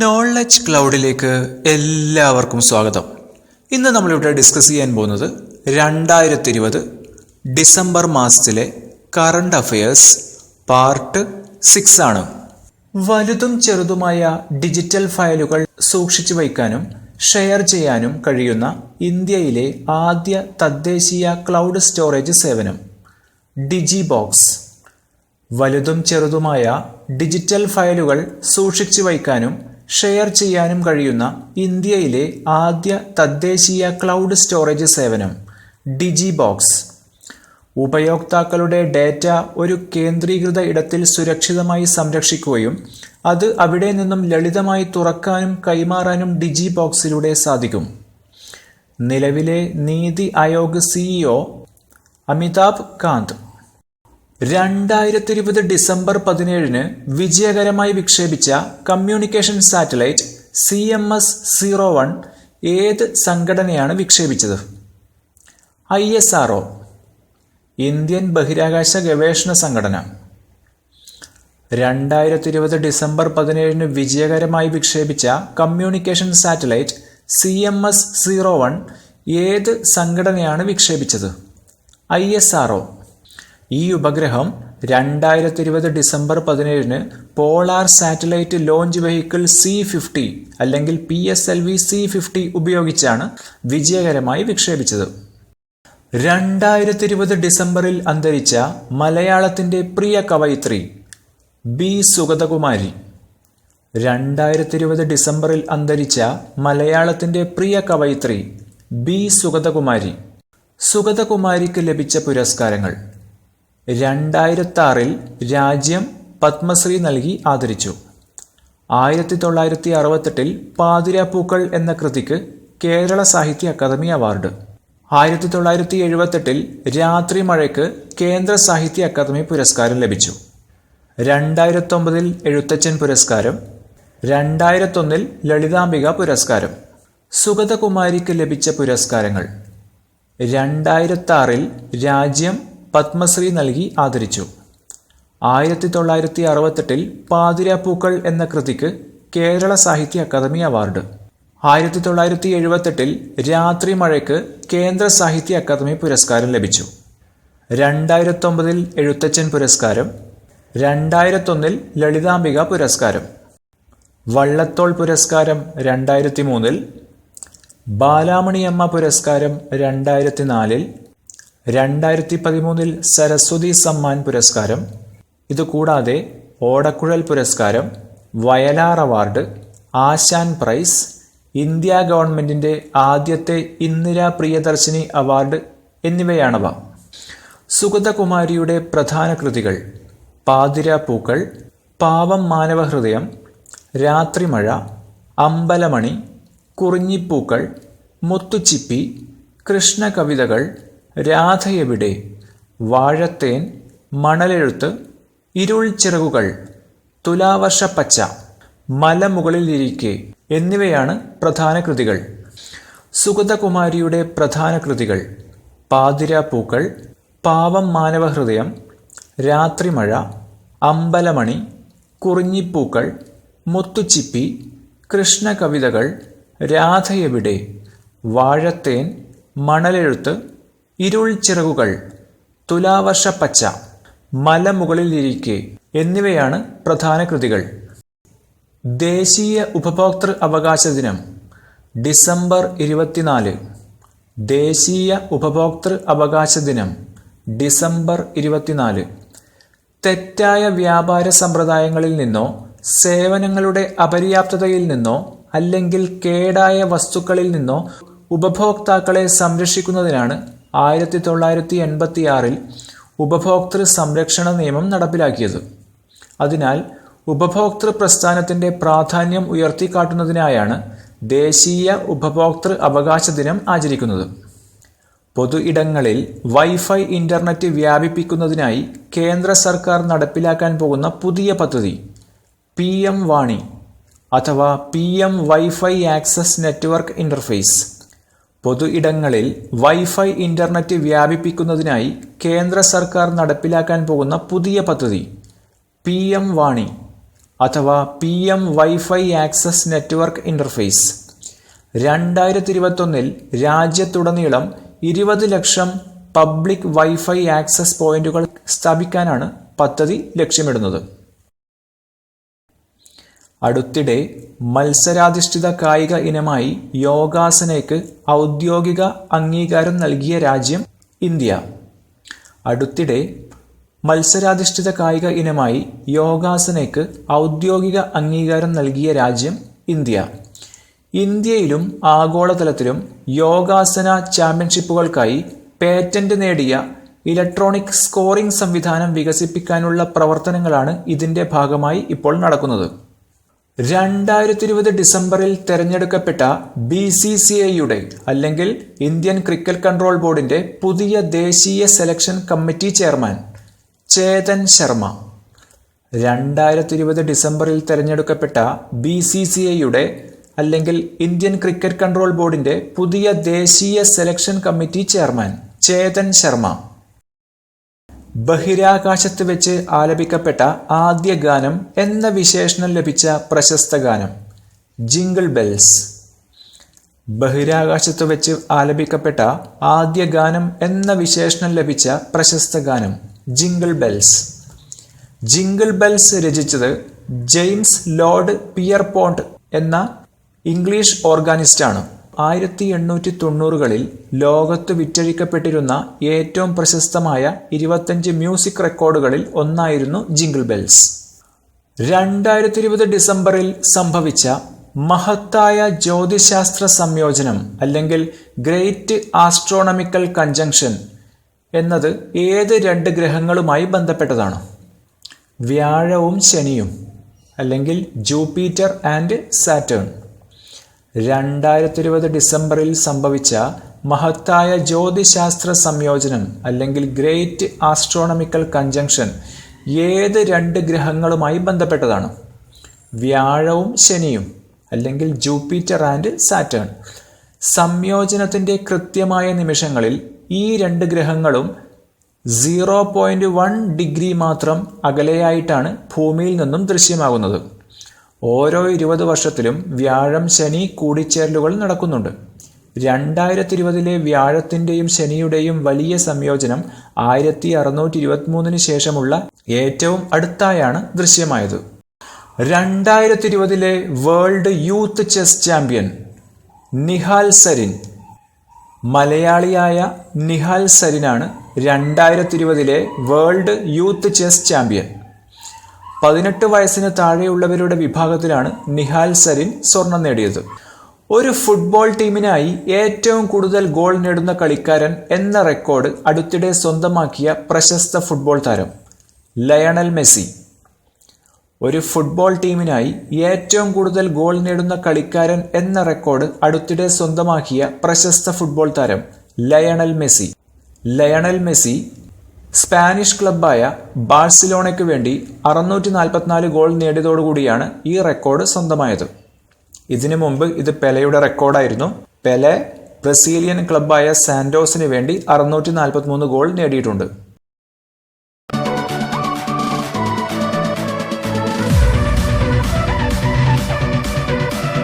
Knowledge ക്ലൗഡിലേക്ക് എല്ലാവർക്കും സ്വാഗതം. ഇന്ന് നമ്മളിവിടെ ഡിസ്കസ് ചെയ്യാൻ പോകുന്നത് 2020 ഡിസംബർ മാസത്തിലെ കറണ്ട് അഫയേഴ്സ് പാർട്ട് 6 ആണ്. വലുതും ചെറുതുമായ ഡിജിറ്റൽ ഫയലുകൾ സൂക്ഷിച്ചു വയ്ക്കാനും ഷെയർ ചെയ്യാനും കഴിയുന്ന ഇന്ത്യയിലെ ആദ്യ തദ്ദേശീയ ക്ലൗഡ് സ്റ്റോറേജ് സേവനം ഡിജിബോക്സ്. വലുതും ചെറുതുമായ ഡിജിറ്റൽ ഫയലുകൾ സൂക്ഷിച്ചു വയ്ക്കാനും ഷെയർ ചെയ്യാനും കഴിയുന്ന ഇന്ത്യയിലെ ആദ്യ തദ്ദേശീയ ക്ലൗഡ് സ്റ്റോറേജ് സേവനം ഡിജിബോക്സ്. ഉപയോക്താക്കളുടെ ഡാറ്റ ഒരു കേന്ദ്രീകൃത ഇടത്തിൽ സുരക്ഷിതമായി സംരക്ഷിക്കുകയും അത് അവിടെ നിന്നും ലളിതമായി തുറക്കാനും കൈമാറാനും ഡിജിബോക്സിലൂടെ സാധിക്കും. നിലവിലെ നീതി ആയോഗ് സിഇഒ അമിതാഭ് കാന്ത് 2020 ഡിസംബർ 17 വിജയകരമായി വിക്ഷേപിച്ച കമ്മ്യൂണിക്കേഷൻ സാറ്റലൈറ്റ് CMS-01 ഏത് സംഘടനയാണ് വിക്ഷേപിച്ചത്? ISRO, ഇന്ത്യൻ ബഹിരാകാശ ഗവേഷണ സംഘടന. 2020 ഡിസംബർ 17 വിജയകരമായി വിക്ഷേപിച്ച കമ്മ്യൂണിക്കേഷൻ സാറ്റലൈറ്റ് CMS-01 ഏത് സംഘടനയാണ് വിക്ഷേപിച്ചത്? ISRO. ഈ ഉപഗ്രഹം 2020 December 17 polar satellite launch vehicle C-50 അല്ലെങ്കിൽ PSLV C-50 ഉപയോഗിച്ചാണ് വിജയകരമായി വിക്ഷേപിച്ചത്. 2020 ഡിസംബറിൽ അന്തരിച്ച മലയാളത്തിൻ്റെ പ്രിയ കവയിത്രി B. സുഗതകുമാരി. 2020 ഡിസംബറിൽ അന്തരിച്ച മലയാളത്തിൻ്റെ പ്രിയ കവയിത്രി B. സുഗതകുമാരി. സുഗതകുമാരിക്ക് ലഭിച്ച പുരസ്കാരങ്ങൾ: 2006 രാജ്യം പത്മശ്രീ നൽകി ആദരിച്ചു. 1968 പാതിരാപ്പൂക്കൾ എന്ന കൃതിക്ക് കേരള സാഹിത്യ അക്കാദമി അവാർഡ്. 1978 രാത്രി മഴയ്ക്ക് കേന്ദ്ര സാഹിത്യ അക്കാദമി പുരസ്കാരം ലഭിച്ചു. 2009 എഴുത്തച്ഛൻ പുരസ്കാരം. 2001 ലളിതാംബിക പുരസ്കാരം. സുഗതകുമാരിക്ക് ലഭിച്ച പുരസ്കാരങ്ങൾ: 2006 രാജ്യം പത്മശ്രീ നൽകി ആദരിച്ചു. 1968 പാതിരാപ്പൂക്കൾ എന്ന കൃതിക്ക് കേരള സാഹിത്യ അക്കാദമി അവാർഡ്. 1978 രാത്രി മഴയ്ക്ക് കേന്ദ്ര സാഹിത്യ അക്കാദമി പുരസ്കാരം ലഭിച്ചു. 2009 എഴുത്തച്ഛൻ പുരസ്കാരം. 2001 ലളിതാംബിക പുരസ്കാരം. വള്ളത്തോൾ പുരസ്കാരം 2003. ബാലാമണിയമ്മ പുരസ്കാരം 2004. 2013 സരസ്വതി സമ്മാൻ പുരസ്കാരം. ഇതുകൂടാതെ ഓടക്കുഴൽ പുരസ്കാരം, വയലാർ അവാർഡ്, ആശാൻ പ്രൈസ്, ഇന്ത്യ ഗവൺമെൻറ്റിൻ്റെ ആദ്യത്തെ ഇന്ദിരാ പ്രിയദർശിനി അവാർഡ് എന്നിവയാണവ. സുഗതകുമാരിയുടെ പ്രധാന കൃതികൾ: പാതിരാപ്പൂക്കൾ, പാവം മാനവഹൃദയം, രാത്രിമഴ, അമ്പലമണി, കുറിഞ്ഞിപ്പൂക്കൾ, മുത്തുച്ചിപ്പി, കൃഷ്ണകവിതകൾ, രാധയെവിടെ, വാഴത്തേൻ, മണലെഴുത്ത്, ഇരുൾ ചിറകുകൾ, തുലാവർഷപ്പച്ച, മലമുകളിലിരിക്കെ എന്നിവയാണ് പ്രധാന കൃതികൾ. സുഗതകുമാരിയുടെ പ്രധാന കൃതികൾ: പാതിരാപ്പൂക്കൾ, പാവം മാനവഹൃദയം, രാത്രിമഴ, അമ്പലമണി, കുറിഞ്ഞിപ്പൂക്കൾ, മുത്തുച്ചിപ്പി, കൃഷ്ണകവിതകൾ, രാധയെവിടെ, വാഴത്തേൻ, മണലെഴുത്ത്, ഇരുൾ ചിറകുകൾ, തുലാവർഷപ്പച്ച, മലമുകളിലിരിക്കെ എന്നിവയാണ് പ്രധാന കൃതികൾ. ദേശീയ ഉപഭോക്തൃ അവകാശ ദിനം ഡിസംബർ 24. ദേശീയ ഉപഭോക്തൃ അവകാശ ദിനം ഡിസംബർ 24. തെറ്റായ വ്യാപാര സമ്പ്രദായങ്ങളിൽ നിന്നോ സേവനങ്ങളുടെ അപര്യാപ്തതയിൽ നിന്നോ അല്ലെങ്കിൽ കേടായ വസ്തുക്കളിൽ നിന്നോ ഉപഭോക്താക്കളെ സംരക്ഷിക്കുന്നതിനാണ് 1986 ഉപഭോക്തൃ സംരക്ഷണ നിയമം നടപ്പിലാക്കിയത്. അതിനാൽ ഉപഭോക്തൃ പ്രസ്ഥാനത്തിൻ്റെ പ്രാധാന്യം ഉയർത്തിക്കാട്ടുന്നതിനായാണ് ദേശീയ ഉപഭോക്തൃ അവകാശ ദിനം ആചരിക്കുന്നത്. പൊതു ഇടങ്ങളിൽ വൈഫൈ ഇൻ്റർനെറ്റ് വ്യാപിപ്പിക്കുന്നതിനായി കേന്ദ്ര സർക്കാർ നടപ്പിലാക്കാൻ പോകുന്ന പുതിയ പദ്ധതി PM വാണി അഥവാ PM wifi access network interface. പൊതു ഇടങ്ങളിൽ വൈഫൈ ഇൻ്റർനെറ്റ് വ്യാപിപ്പിക്കുന്നതിനായി കേന്ദ്ര സർക്കാർ നടപ്പിലാക്കാൻ പോകുന്ന പുതിയ പദ്ധതി PM വാണി അഥവാ PM wifi access network interface. 2021 രാജ്യത്തുടനീളം 20 ലക്ഷം പബ്ലിക് വൈഫൈ ആക്സസ് പോയിന്റുകൾ സ്ഥാപിക്കാനാണ് പദ്ധതി ലക്ഷ്യമിടുന്നത്. അടുത്തിടെ മത്സരാധിഷ്ഠിത കായിക ഇനമായി യോഗാസനയ്ക്ക് ഔദ്യോഗിക അംഗീകാരം നൽകിയ രാജ്യം ഇന്ത്യ. അടുത്തിടെ മത്സരാധിഷ്ഠിത കായിക ഇനമായി യോഗാസനയ്ക്ക് ഔദ്യോഗിക അംഗീകാരം നൽകിയ രാജ്യം ഇന്ത്യ. ഇന്ത്യയിലും ആഗോളതലത്തിലും യോഗാസന ചാമ്പ്യൻഷിപ്പുകൾക്കായി പേറ്റന്റ് നേടിയ ഇലക്ട്രോണിക് സ്കോറിംഗ് സംവിധാനം വികസിപ്പിക്കാനുള്ള പ്രവർത്തനങ്ങളാണ് ഇതിന്റെ ഭാഗമായി ഇപ്പോൾ നടക്കുന്നത്. 2020 ഡിസംബറിൽ തെരഞ്ഞെടുക്കപ്പെട്ട BCCIയുടെ അല്ലെങ്കിൽ ഇന്ത്യൻ ക്രിക്കറ്റ് കൺട്രോൾ ബോർഡിന്റെ പുതിയ ദേശീയ selection committee chairman Chetan Sharma. 2020 ഡിസംബറിൽ തെരഞ്ഞെടുക്കപ്പെട്ട BCCIയുടെ അല്ലെങ്കിൽ ഇന്ത്യൻ ക്രിക്കറ്റ് കൺട്രോൾ ബോർഡിന്റെ പുതിയ ദേശീയ selection committee chairman Chetan Sharma. ബഹിരാകാശത്ത് വെച്ച് ആലപിക്കപ്പെട്ട ആദ്യ ഗാനം എന്ന വിശേഷണം ലഭിച്ച പ്രശസ്ത ഗാനം ജിംഗിൾ ബെൽസ്. ബഹിരാകാശത്ത് വെച്ച് ആലപിക്കപ്പെട്ട ആദ്യ ഗാനം എന്ന വിശേഷണം ലഭിച്ച പ്രശസ്ത ഗാനം ജിംഗിൾ ബെൽസ്. ജിംഗിൾ ബെൽസ് രചിച്ചത് ജെയിംസ് ലോർഡ് പിയർപോണ്ട് എന്ന ഇംഗ്ലീഷ് ഓർഗാനിസ്റ്റാണ്. 1890കളിൽ ലോകത്ത് വിറ്റഴിക്കപ്പെട്ടിരുന്ന ഏറ്റവും പ്രശസ്തമായ 25 മ്യൂസിക് റെക്കോർഡുകളിൽ ഒന്നായിരുന്നു ജിംഗിൾ ബെൽസ്. 2020 ഡിസംബറിൽ സംഭവിച്ച മഹത്തായ ജ്യോതിശാസ്ത്ര സംയോജനം അല്ലെങ്കിൽ ഗ്രേറ്റ് ആസ്ട്രോണമിക്കൽ കൺജങ്ഷൻ എന്നത് ഏത് 2 ഗ്രഹങ്ങളുമായി ബന്ധപ്പെട്ടതാണ്? വ്യാഴവും ശനിയും അല്ലെങ്കിൽ ജൂപ്പിറ്റർ ആൻഡ് സാറ്റേൺ. 2020 ഡിസംബറിൽ സംഭവിച്ച മഹത്തായ ജ്യോതിശാസ്ത്ര സംയോജനം അല്ലെങ്കിൽ ഗ്രേറ്റ് ആസ്ട്രോണമിക്കൽ കൺജങ്ഷൻ ഏത് 2 ഗ്രഹങ്ങളുമായി ബന്ധപ്പെട്ടതാണ്? വ്യാഴവും ശനിയും അല്ലെങ്കിൽ ജൂപ്പിറ്റർ ആൻഡ് സാറ്റേൺ. സംയോജനത്തിൻ്റെ കൃത്യമായ നിമിഷങ്ങളിൽ ഈ 2 ഗ്രഹങ്ങളും 0.1 ഡിഗ്രി മാത്രം അകലെയായിട്ടാണ് ഭൂമിയിൽ നിന്നും ദൃശ്യമാകുന്നത്. ഓരോ 20 വർഷത്തിലും വ്യാഴം ശനി കൂടിച്ചേരലുകൾ നടക്കുന്നുണ്ട്. 2020 വ്യാഴത്തിൻ്റെയും ശനിയുടെയും വലിയ സംയോജനം 1623 ശേഷമുള്ള ഏറ്റവും അടുത്തായാണ് ദൃശ്യമായത്. 2020 world youth chess champion Nihal Sarin. മലയാളിയായ നിഹാൽ സരിനാണ് 2020 വേൾഡ് യൂത്ത് ചെസ് ചാമ്പ്യൻ. 18 വയസ്സിന് താഴെയുള്ളവരുടെ വിഭാഗത്തിലാണ് നിഹാൽ സരിൻ സ്വർണം നേടിയത്. ഒരു ഫുട്ബോൾ ടീമിനായി ഏറ്റവും കൂടുതൽ ഗോൾ നേടുന്ന കളിക്കാരൻ എന്ന റെക്കോർഡ് അടുത്തിടെ സ്വന്തമാക്കിയ പ്രശസ്ത ഫുട്ബോൾ താരം ലയണൽ മെസ്സി. ഒരു ഫുട്ബോൾ ടീമിനായി ഏറ്റവും കൂടുതൽ ഗോൾ നേടുന്ന കളിക്കാരൻ എന്ന റെക്കോർഡ് അടുത്തിടെ സ്വന്തമാക്കിയ പ്രശസ്ത ഫുട്ബോൾ താരം Lionel Messi. Lionel Messi Spanish ക്ലബ്ബായ ബാഴ്സലോണയ്ക്ക് വേണ്ടി 644 ഗോൾ നേടിയതോടുകൂടിയാണ് ഈ റെക്കോർഡ് സ്വന്തമായത്. ഇതിനു മുമ്പ് ഇത് പെലെയുടെ റെക്കോർഡായിരുന്നു. പെലെ ബ്രസീലിയൻ ക്ലബ്ബായ സാന്റോസിന് വേണ്ടി 643 ഗോൾ നേടിയിട്ടുണ്ട്.